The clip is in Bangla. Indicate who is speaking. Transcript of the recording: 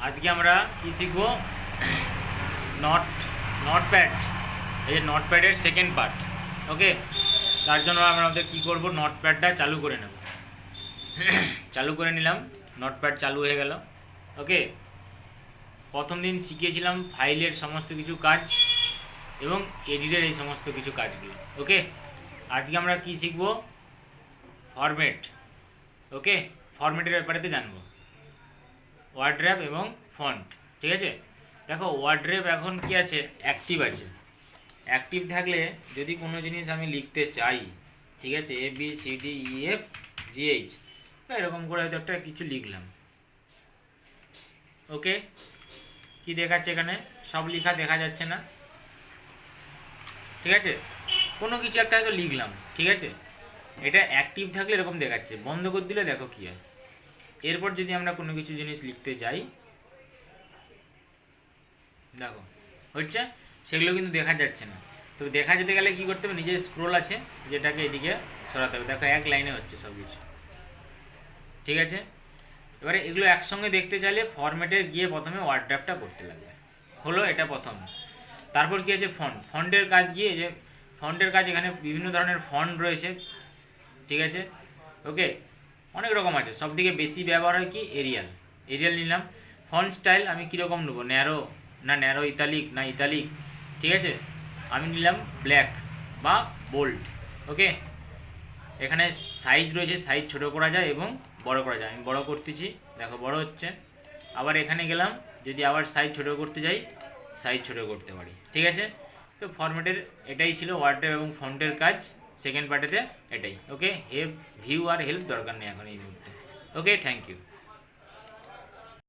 Speaker 1: আজকে আমরা কি শিখবো? নটপ্যাড। এই যে নটপ্যাডের সেকেন্ড পার্ট। ওকে, তার জন্য আমরা আমাদের কী করবো, নটপ্যাডটা চালু করে নেব। চালু করে নিলাম, নটপ্যাড চালু হয়ে গেল। ওকে, প্রথম দিন শিখিয়েছিলাম ফাইলের সমস্ত কিছু কাজ এবং এডিটের এই সমস্ত কিছু কাজগুলো। ওকে, আজকে আমরা কি শিখবো? ফরম্যাট। ওকে, ফরম্যাটের ব্যাপারেতে জানবো, ওয়ার্ড্র্যাপ এবং ফন্ট। ঠিক আছে, দেখো ওয়ার্ড্র্যাপ এখন কি আছে, অ্যাক্টিভ আছে। অ্যাক্টিভ থাকলে যদি কোনো জিনিস আমি লিখতে চাই, ঠিক আছে, ABCDEFGH বা এরকম করে হয়তো একটা কিছু লিখলাম। ওকে, কি দেখাচ্ছে এখানে? সব লেখা দেখা যাচ্ছে না? ঠিক আছে, কোনো কিছু একটা হয়তো লিখলাম, ঠিক আছে, এটা অ্যাক্টিভ থাকলে এরকম দেখাচ্ছে। বন্ধ করে দিলে দেখো কী হয়। এরপর যদি আমরা কোনো কিছু জিনিস লিখতে যাই, দেখো হচ্ছে, সেগুলো কিন্তু দেখা যাচ্ছে না। তো দেখা যেতে গেলে কী করতে হবে? নিজের স্ক্রোল আছে যেটাকে এদিকে সরাতে হবে। দেখো এক লাইনে হচ্ছে সব কিছু। ঠিক আছে, এবারে এগুলো একসঙ্গে দেখতে চাইলে ফরম্যাটের গিয়ে প্রথমে ওয়ার্ড্র্যাপটা করতে লাগবে। হলো এটা প্রথম। তারপর কি আছে? ফন্টের কাজ গিয়ে, যে ফন্টের কাজ, এখানে বিভিন্ন ধরনের ফন্ট রয়েছে। ঠিক আছে, ওকে, অনেক রকম আছে। সব থেকে বেশি ব্যবহার হয় কি? এরিয়াল নিলাম। ফন্ট স্টাইল আমি কীরকম নেবো? ন্যারো না ন্যারো ইতালিক না ইতালিক? ঠিক আছে, আমি নিলাম ব্ল্যাক বা বোল্ড। ওকে, এখানে সাইজ রয়েছে, সাইজ ছোটো করা যায় এবং বড় করা যায়। আমি বড় করতেছি, দেখো বড় হচ্ছে। আবার এখানে গেলাম, যদি আবার সাইজ ছোটো করতে যাই, সাইজ ছোটো করতে পারি। ঠিক আছে, তো ফরম্যাটের এটাই ছিল ওয়ার্ড্র্যাপ এবং ফন্টের কাজ সেকেন্ড পার্টেতে এটাই। ওকে, ভিউ আর হেল্প দরকার নেই এখন এই মুহূর্তে। ওকে, থ্যাংক ইউ।